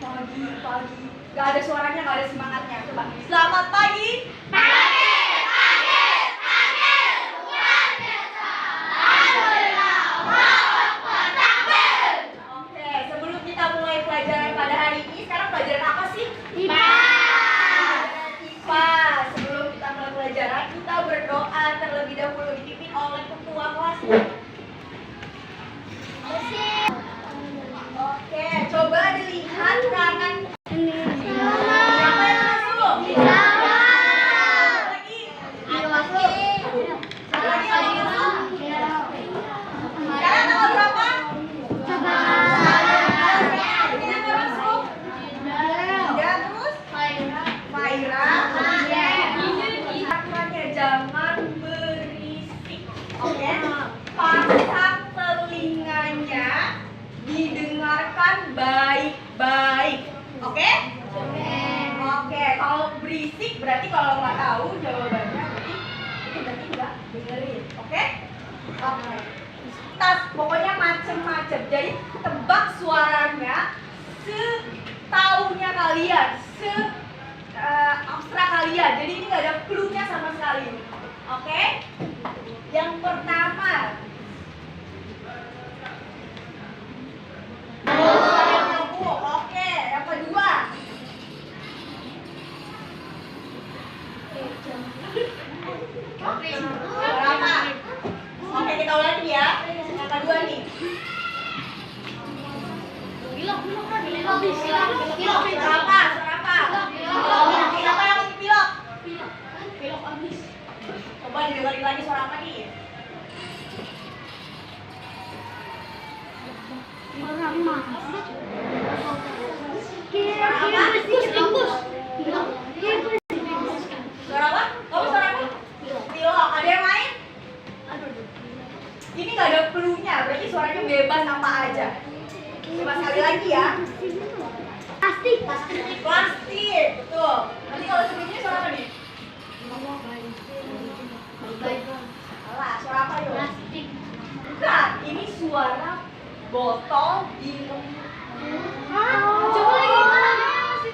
Pagi. Gak ada suaranya, gak ada semangatnya. Coba. Selamat pagi. Oke, sebelum kita mulai pelajaran pada hari ini, sekarang pelajaran apa sih? IPA. Sebelum kita mulai pelajaran, kita berdoa terlebih dahulu dipimpin oleh ketua kelas. Oke, coba dilihat kanan. Siapa yang masuk? Lagi. Sekarang tanggal berapa? Terus? Faira. Aturannya jangan berisik. Oke? Pasang telinganya, didengarkan baik-baik. Oke? Oke, kalau berisik berarti kalau nggak tahu jawabannya berarti nggak dengerin. Oke? Oke. Pokoknya macem-macem. Jadi tebak suaranya setaunya kalian, abstrak kalian. Jadi ini nggak ada clue-nya sama sekali. Oke? Yang pertama. Oke, yang kedua. Berapa? Oke, kita ulangi ya. Yang kedua nih. Pilok. Berapa? Siapa yang mau pilok? Pilok abis. Coba didengarin lagi suara apa nih? Suara apa? Kamu suara apa? Pilok. Ada yang lain? Ini nggak ada clue-nya, berarti suaranya bebas apa aja. Coba sekali lagi ya. Plastik, betul. Nanti kalau sebelumnya suara apa nih? Alah, suara apa yuk? Plastik. Bukan, ini suara botol di. Coba lagi.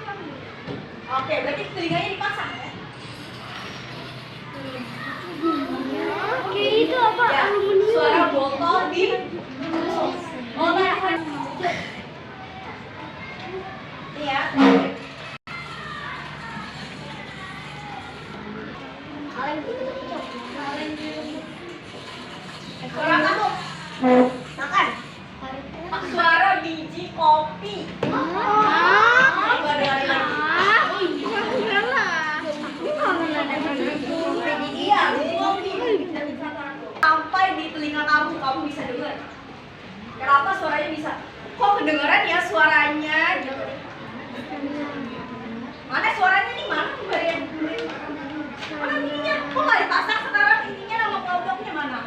Oke, berarti telinganya dipasang ya? Oke, itu apa? Ya, suara botol di. Oh, ini ya. Suara kamu. Makan. Suara biji kopi. Coba dengerin lagi. Iya, biji kopi. Sampai di telinga kamu bisa dengar. Kenapa suaranya bisa? Kok kedengeran ya suaranya? Mana suaranya nih? Mana bagian? Mana ininya? Kok nggak dipasang sekarang? Ininya nama kelompoknya mana?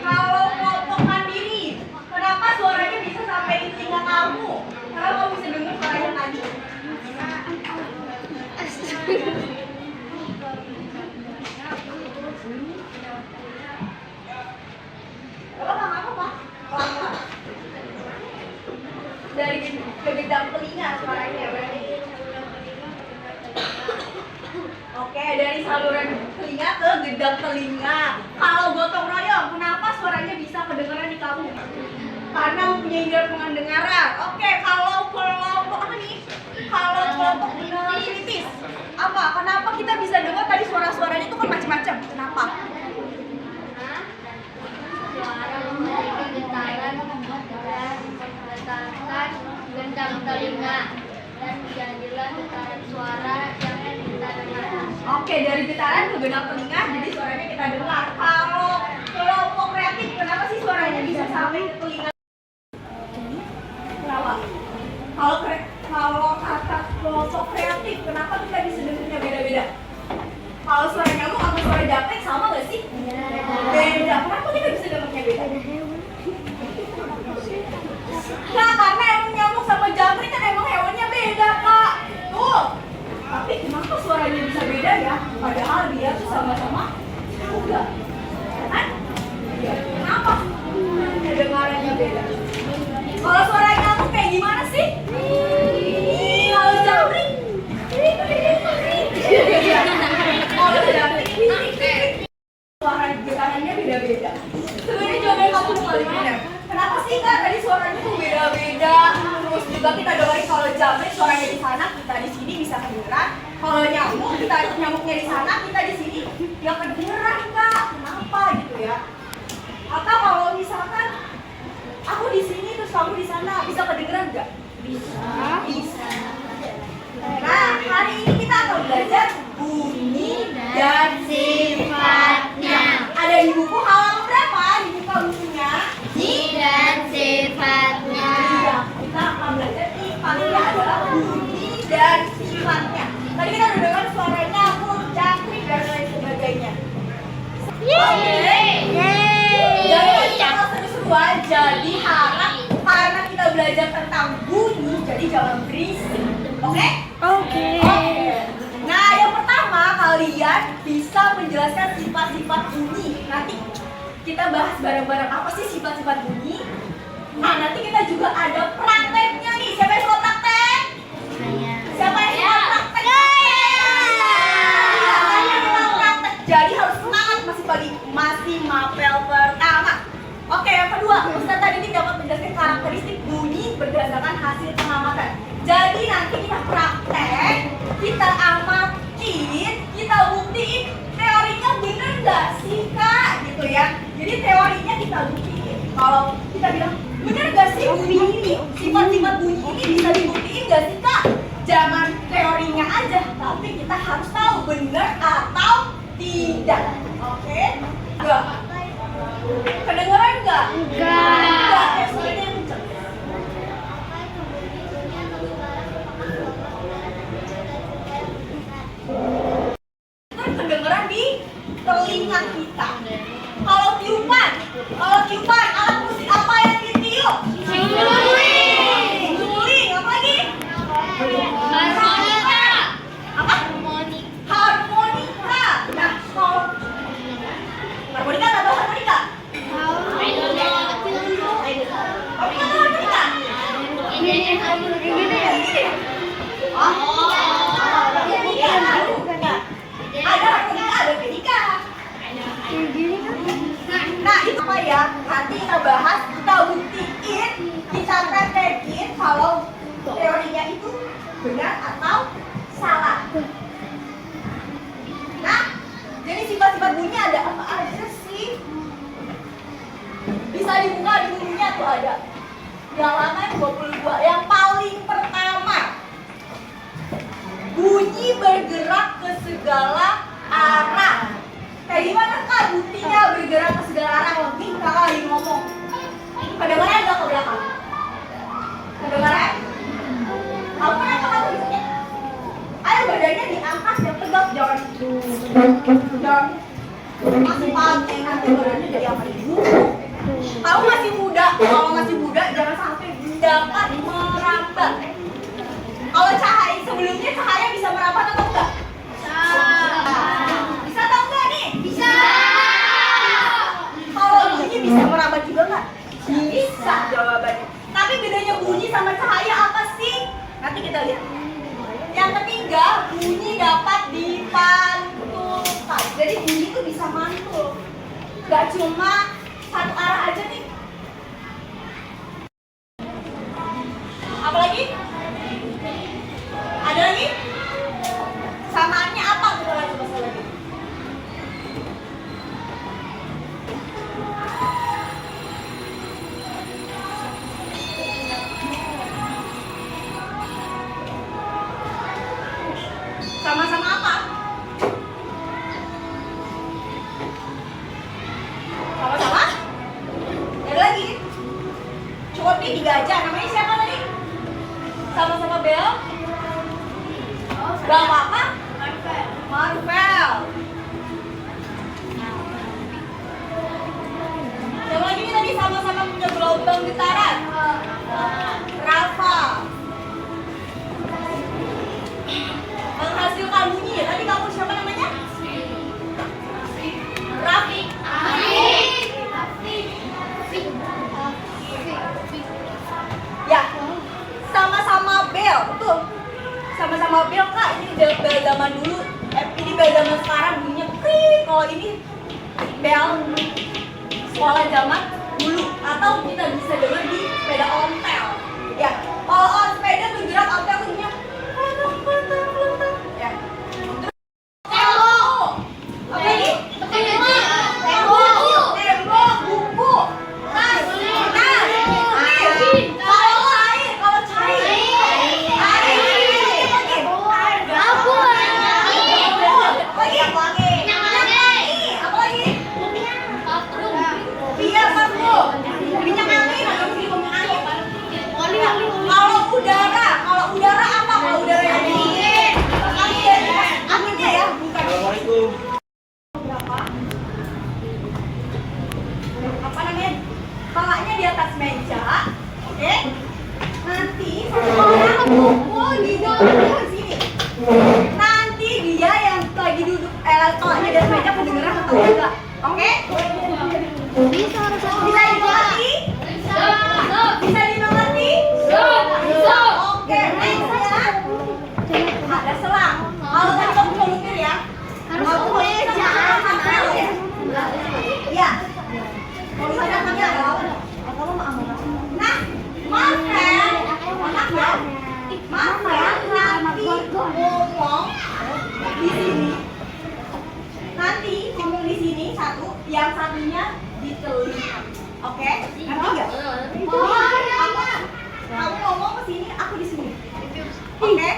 Kalau kelompok mandiri, kenapa suaranya bisa sampai di telinga kamu? Karena kamu bisa dengar suaranya tadi. Apa? Dari gegedang telinga suaranya berarti. Oke, dari saluran telinga ke gedang telinga. Kalau gotong royong, kenapa suaranya bisa kedengaran di kamu? Karena mempunyai indera pendengaran. Oke, kalau kelompok apa nih? Kalau kelompok pendengaran kritis, apa? Kenapa kita bisa dengar tadi suara-suaranya itu kan macam-macam? Kenapa? Suara memiliki getaran membuat getaran gendang telinga dan jadilah getaran suara yang kita dengar. Oke, dari getaran ke gendang telinga jadi suaranya kita dengar. Kalau kelompok kreatif, kenapa sih suaranya bisa sampai ke telinga? Kenapa? Kalau kata kelompok kreatif, kenapa kita bisa dengarnya beda-beda? Kalau suara nyamuk sama suara japrik sama nggak sih? Beda. Kenapa kita bisa dengarnya beda? Nah, karena emang nyamuk sama japrik kan emang hewannya beda, Kak. Tuh. Tapi kenapa suaranya bisa beda ya? Padahal dia tuh sama-sama juga. Kan? juga kita dengerin kalau jamret suaranya di sana, kita di sini bisa kedengeran. Kalau nyamuk, nyamuknya di sana, kita di sini ya kedengeran Kak. Kenapa gitu ya? Atau kalau misalkan aku di sini terus kamu di sana, bisa kedengeran nggak? Bisa. Nah, hari ini kita akan belajar bunyi dan sifatnya. Ada di buku halaman berapa? Dibuka bukunya. Bunyi dan sifatnya. Iya, kita akan belajar sifatnya adalah bunyi dan sifatnya. Tadi kita udah dengar suaranya, jangkrik dan lain sebagainya. Jadi kita seru-seruan, jadi harap karena kita belajar tentang bunyi, jadi jangan berisik. Oke? Oke. Nah, yang pertama kalian bisa menjelaskan sifat-sifat bunyi. Nanti kita bahas bareng-bareng apa sih sifat-sifat bunyi. Nah, nanti kita juga ada prakteknya nih. Siapa yang suka praktek? Siapa yang suka praktek? Iya, kita praktek. Jadi harus semangat masih mapel pertama. Oke, yang kedua, Ustaz tadi ini dapat menjelaskan karakteristik bunyi berdasarkan hasil pengamatan. Jadi nanti kita praktek, kita amatin, kita buktiin teorinya bener nggak sih Kak, gitu ya. Jadi teorinya kita buktiin. Kalau kita bilang bener nggak sih bunyi ini, sifat-sifat bunyi ini bisa dibuktiin nggak sih Kak? Jangan teorinya aja, tapi kita harus tahu bener atau tidak. Oke? Enggak. Kedengeran nggak? Enggak. Suaranya kenceng. Kedengeran di telinga kita. Kalau tiupan, alat musik apa yang ditiup? Suling, apa lagi? Harmonika. Apa? Harmonika. Nah, kalau harmonika nggak tahu harmonika? Ada harmonika, ada pinika. Nah, itu apa ya? Nanti kita bahas, kita buktiin, kita praktekin kalau teorinya itu benar atau salah. Nah, jadi sifat-sifat bunyi ada apa aja sih? Bisa dibuka di bukunya tuh ada. Di halaman 22. Yang paling pertama, bunyi bergerak ke segala arah. Kayak gimana Kak bunyinya bergerak ke segala arah? Nih Kakak lagi ngomong. Kedengaran nggak ke belakang? Kedengaran? Kamu pernah Kakak tulisnya? Ayo badannya diangkat yang tegak, jangan masih pagi nanti badannya jadi apa dulu. Kamu masih muda, kalau masih muda jangan sampai dapat merambat. Kalau cahaya sebelumnya cahaya bisa merambat atau enggak? Bisa atau enggak nih? Bisa. Kalau bunyi bisa merambat juga enggak? Bisa jawabannya. Tapi bedanya bunyi sama cahaya apa sih? Nanti kita lihat. Yang ketiga, bunyi dapat dipantulkan. Jadi bunyi itu bisa mantul. Gak cuma satu arah aja nih. Apa lagi? Ada lagi? Samaannya apa? Kita lihat coba lagi. Sama-sama apa? Sama-sama? Ada lagi? Cukup nih 3 aja. Namanya siapa tadi? Sama-sama Bel? Bel apa? Marvel. Siapa lagi nih tadi sama-sama punya gelombang getaran? Rafa. Menghasilkan bunyi. Tadi kamu siapa namanya? Rafi. Ya, sama-sama bel, betul. Sama-sama bel Kak, ini bel zaman dulu. Ini bel zaman sekarang bunyinya krik. Kalau ini bel sekolah zaman dulu. Atau kita bisa dengar di sepeda ontel. Ya, kalau atas meja. Oke. Nanti satu orang kumpul di sini. Nanti dia yang lagi duduk lagi di atas meja kedengeran atau enggak? Oke? Bisa dimengerti? Bisa dimengerti? Oke, next ya. Ada selang. Kalau tadi kamu mau mikir ya. Harus ke meja. Ya. Kalau misalnya kami ada nah, maaf ya. Maaf ya, nanti ngomong di sini. Nanti ngomong di sini satu, yang satunya di telinga. Oke? Nanti enggak? Kamu ngomong ke sini, aku di sini. Oke?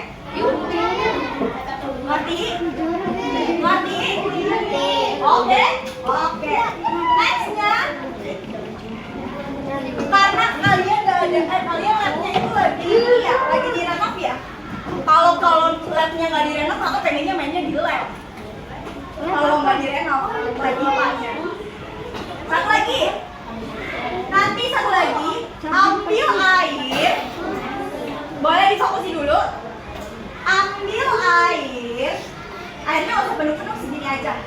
Ngerti? Ngerti? Oke? Oke. Nextnya, karena kalian gak ada, kalian labnya itu lagi ya, lagi direnov ya. Kalau labnya nggak direnov, aku pengennya mainnya di lab. Kalau nggak direnov, lagi pasnya. Satu lagi, nanti satu lagi, ambil air. Boleh difokusin dulu. Ambil air. Airnya nggak usah penuh-penuh, segini aja.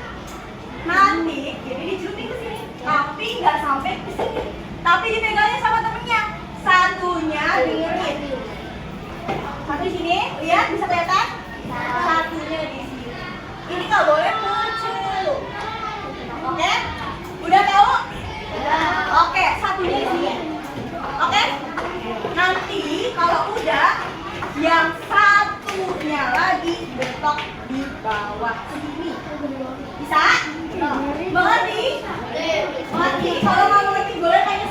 Nanti jadi dicelupin ke sini, tapi nggak sampai ke sini. Tapi dipegangnya sama temennya. Satunya dengerin. Satu di sini, lihat bisa kelihatan? Satunya di sini. Ini nggak boleh mencelup. Oke? Udah tahu? Oke, satunya di sini. Oke? Nanti kalau udah, yang satunya lagi betok di bawah sini. Bisa? Mengerti? Mengerti? Kalau nggak mengerti boleh tanya